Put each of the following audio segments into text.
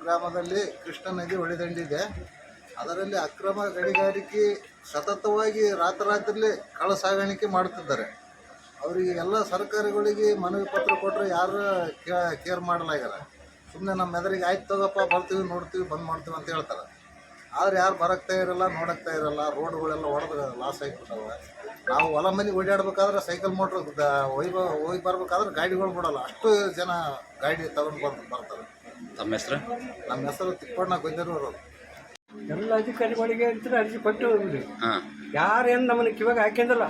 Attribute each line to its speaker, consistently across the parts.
Speaker 1: ಗ್ರಾಮದಲ್ಲಿ ಕೃಷ್ಣಾ ನದಿ ಒಳದಂಡಿದೆ. ಅದರಲ್ಲಿ ಅಕ್ರಮ ಗಣಿಗಾರಿಕೆ ಸತತವಾಗಿ ರಾತ್ರಿ ಕಳ್ಳ ಸಾಗಾಣಿಕೆ ಮಾಡುತ್ತಿದ್ದಾರೆ. ಅವರಿಗೆ ಎಲ್ಲ ಸರ್ಕಾರಗಳಿಗೆ ಮನವಿ ಪತ್ರ ಕೊಟ್ಟರೆ ಯಾರು ಕೇರ್ ಮಾಡಲಾಗ್ಯಾರ. ಸುಮ್ಮನೆ ನಮ್ಮ ಎದುರಿಗೆ ಆಯ್ತು ತಗೋಪ್ಪ ಬರ್ತೀವಿ ನೋಡ್ತೀವಿ ಬಂದ್ ಮಾಡ್ತೀವಿ ಅಂತ ಹೇಳ್ತಾರೆ. ಆದರೆ ಯಾರು ಬರಕ್ತಾ ಇರಲ್ಲ, ನೋಡಕ್ತಾ ಇರಲ್ಲ. ರೋಡ್ಗಳೆಲ್ಲ ಹೊಡೆದು ಲಾಸ್ ಆಗಿಬಿಟ್ಟವೆ. ನಾವು ಹೊಲ ಮನೆ ಓಡಾಡ್ಬೇಕಾದ್ರೆ ಸೈಕಲ್ ಮೋಟ್ರ್ ಹೋಗಿ ಬರ್ಬೇಕಾದ್ರೆ ಗಾಡಿಗಳು ಬಿಡಲ್ಲ. ಅಷ್ಟು ಜನ ಗಾಡಿ ತಗೊಂಡು ಬರ್ತಾರೆ.
Speaker 2: ತಮ್ಮ ಹೆಸರು?
Speaker 1: ನಮ್ಮ ಹೆಸರು ತಿಪ್ಪಣ್ಣ ಗೊಂಜರೂರು.
Speaker 3: ಎಲ್ಲ ಅಧಿಕಾರಿಗಳಿಗೆ ಅಂತ ಅರ್ಜಿ ಕೊಟ್ಟು ಹೋಗ್ಬಿಡಿ. ಯಾರೇನು ನಮ್ಮನ್ನ ಕಿವಾಗ ಹಾಕಿಂದಲ್ಲ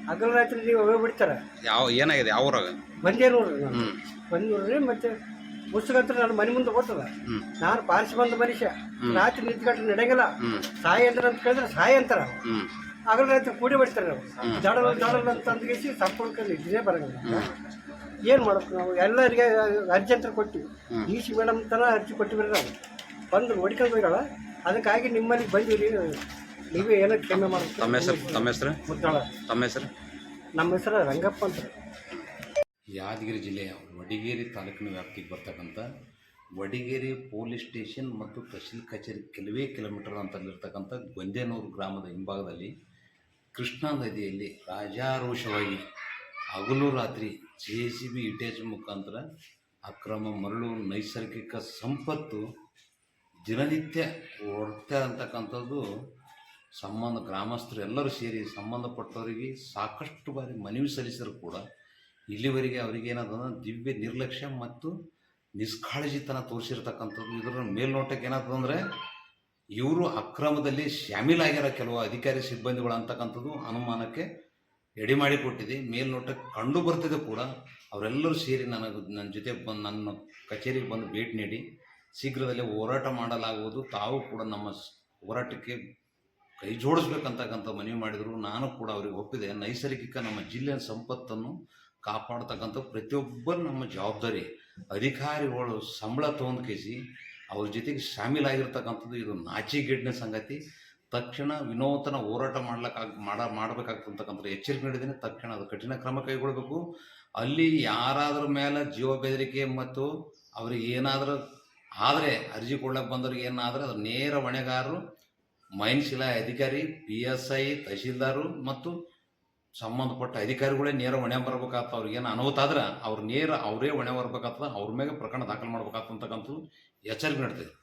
Speaker 3: ಹಗಲು ರಾತ್ರಿ ನೀವು ಹೋಗ್ಬಿಡ್ತಾರೆ.
Speaker 2: ಏನಾಗಿದೆ? ಯಾವ ಊರಾಗ?
Speaker 3: ಬಂದೇನೂರ್ರಿ. ಮತ್ತೆ ಪುಸ್ತಕ ನನ್ನ ಮನೆ ಮುಂದೆ ಬರ್ತದ. ನಾನು ಪಾರಿಸಿ ಬಂದ ಮನುಷ್ಯ ರಾತ್ರಿ ನಿಂತ್ಕೊಂಡ್ರೆ ನಡೆಯಂಗಿಲ್ಲ. ಸಾಯಿ ಅಂತಾರ ಅಂತ ಕೇಳಿದ್ರೆ ಸಾಯಿ ಅಂತಾರ. ಹಗಲು ರಾತ್ರಿ ಕೂಡಿ ಬಿಡ್ತಾರೆ. ನಾವು ಜಾಡಲ್ಲ ಅಂತ ಅಂದ್ಗೇಸಿ ಸಂಪೂರ್ಣ ನಿದ್ದೆ ಬರಂಗಿಲ್ಲ. ಏನು ಮಾಡ್ಬೇಕು ನಾವು? ಎಲ್ಲರಿಗೆ ಅರ್ಜಿ ಅಂತ ಕೊಟ್ಟಿವಿ. ಸಿ ಮೇಡಮ್ ತನ ಅರ್ಜಿ ಕೊಟ್ಟಿವ್ರಿ. ನಾವು ಬಂದು ಹೊಡ್ಕೊಂಡು ಹೋಗಿರಲ್ಲ. ಅದಕ್ಕಾಗಿ ನಿಮ್ಮಲ್ಲಿ ಬಂದಿರಿ. ನೀವೇ ಏನೋ ಕ್ಷಮೆ ಮಾಡ್ಬೇಕು.
Speaker 2: ತಮ್ಮ ಹೆಸರು?
Speaker 3: ಮುದ್ದಾಳ.
Speaker 2: ತಮ್ಮ ಹೆಸರು?
Speaker 3: ನಮ್ಮ ಹೆಸರು ರಂಗಪ್ಪ ಅಂತ.
Speaker 2: ಯಾದಗಿರಿ ಜಿಲ್ಲೆಯ ವಡಿಗೇರಿ ತಾಲೂಕಿನ ವ್ಯಾಪ್ತಿಗೆ ಬರ್ತಕ್ಕಂಥ ವಡಿಗೇರಿ ಪೊಲೀಸ್ ಸ್ಟೇಷನ್ ಮತ್ತು ತಹಶೀಲ್ ಕಚೇರಿ ಕೆಲವೇ ಕಿಲೋಮೀಟರ್ ಅಂತಲ್ಲಿರ್ತಕ್ಕಂಥ ಗೊಂದೇನೂರು ಗ್ರಾಮದ ಹಿಂಭಾಗದಲ್ಲಿ ಕೃಷ್ಣಾ ನದಿಯಲ್ಲಿ ರಾಜಾರೋಷವಾಗಿ ಹಗಲು ರಾತ್ರಿ JCB ಇಟೇಜ್ ಮುಖಾಂತರ ಅಕ್ರಮ ಮರಳು ನೈಸರ್ಗಿಕ ಸಂಪತ್ತು ದಿನನಿತ್ಯ ಹೊಡ್ತಾ ಅಂತಕ್ಕಂಥದ್ದು ಗ್ರಾಮಸ್ಥರು ಎಲ್ಲರೂ ಸೇರಿ ಸಂಬಂಧಪಟ್ಟವರಿಗೆ ಸಾಕಷ್ಟು ಬಾರಿ ಮನವಿ ಸಲ್ಲಿಸಿದ್ರು ಕೂಡ ಇಲ್ಲಿವರೆಗೆ ಅವರಿಗೇನಾದ ದಿವ್ಯ ನಿರ್ಲಕ್ಷ್ಯ ಮತ್ತು ನಿಷ್ಕಾಳಜಿತನ ತೋರಿಸಿರ್ತಕ್ಕಂಥದ್ದು. ಇದರ ಮೇಲ್ನೋಟಕ್ಕೆ ಏನಾಗ್ತದಂದರೆ ಇವರು ಅಕ್ರಮದಲ್ಲಿ ಶಾಮೀಲಾಗ್ಯಾರ ಕೆಲವು ಅಧಿಕಾರಿ ಸಿಬ್ಬಂದಿಗಳು ಅಂತಕ್ಕಂಥದ್ದು ಅನುಮಾನಕ್ಕೆ ಎಡೆ ಮಾಡಿಕೊಟ್ಟಿದೆ. ಮೇಲ್ನೋಟಕ್ಕೆ ಕಂಡು ಬರ್ತಿದೆ ಕೂಡ. ಅವರೆಲ್ಲರೂ ಸೇರಿ ನನ್ನ ಜೊತೆ ಬಂದು ನನ್ನ ಕಚೇರಿಗೆ ಬಂದು ಭೇಟಿ ನೀಡಿ ಶೀಘ್ರದಲ್ಲೇ ಹೋರಾಟ ಮಾಡಲಾಗುವುದು, ತಾವು ಕೂಡ ನಮ್ಮ ಹೋರಾಟಕ್ಕೆ ಕೈ ಜೋಡಿಸ್ಬೇಕಂತಕ್ಕಂಥ ಮನವಿ ಮಾಡಿದರು. ನಾನು ಕೂಡ ಅವರಿಗೆ ಒಪ್ಪಿದೆ. ನೈಸರ್ಗಿಕ ನಮ್ಮ ಜಿಲ್ಲೆಯ ಸಂಪತ್ತನ್ನು ಕಾಪಾಡ್ತಕ್ಕಂಥ ಪ್ರತಿಯೊಬ್ಬರು ನಮ್ಮ ಜವಾಬ್ದಾರಿ. ಅಧಿಕಾರಿಗಳು ಸಂಬಳ ತೊಗೊಂಡು ಕೇಸಿ ಅವ್ರ ಜೊತೆಗೆ ಶಾಮೀಲಾಗಿರ್ತಕ್ಕಂಥದ್ದು ಇದು ನಾಚಿಗೆಡ್ನ ಸಂಗತಿ. ತಕ್ಷಣ ವಿನೂತನ ಹೋರಾಟ ಮಾಡಬೇಕಾಗ್ತಕ್ಕಂಥ ಎಚ್ಚರಿಕೆ ನೀಡಿದ್ದೇನೆ. ತಕ್ಷಣ ಅದು ಕಠಿಣ ಕ್ರಮ ಕೈಗೊಳ್ಳಬೇಕು. ಅಲ್ಲಿ ಯಾರಾದ್ರ ಮೇಲೆ ಜೀವ ಬೆದರಿಕೆ ಮತ್ತು ಅವ್ರಿಗೆ ಏನಾದರೂ ಆದರೆ ಅರ್ಜಿ ಕೊಡ್ಲಿಕ್ಕೆ ಬಂದವ್ರಿಗೆ ಏನಾದರೆ ಅದು ನೇರ ಹೊಣೆಗಾರರು ಮೈನ್ಸ್ ಇಲಾಖೆ ಅಧಿಕಾರಿ, PSI, ತಹಶೀಲ್ದಾರು ಮತ್ತು ಸಂಬಂಧಪಟ್ಟ ಅಧಿಕಾರಿಗಳೇ ನೇರ ಹೊಣೆ ಬರ್ಬೇಕಾಗ್ತದೆ. ಅವ್ರಿಗೇನು ಅನಾಹುತ ಆದ್ರೆ ಅವ್ರು ನೇರ ಅವರೇ ಹೊಣೆ ಬರ್ಬೇಕಾಗ್ತದೆ. ಅವ್ರ ಮೇಲೆ ಪ್ರಕರಣ ದಾಖಲು ಮಾಡ್ಬೇಕಾಗ್ತಕ್ಕಂಥದ್ದು ಎಚ್ಚರಿಕೆ ನೀಡ್ತೇವೆ.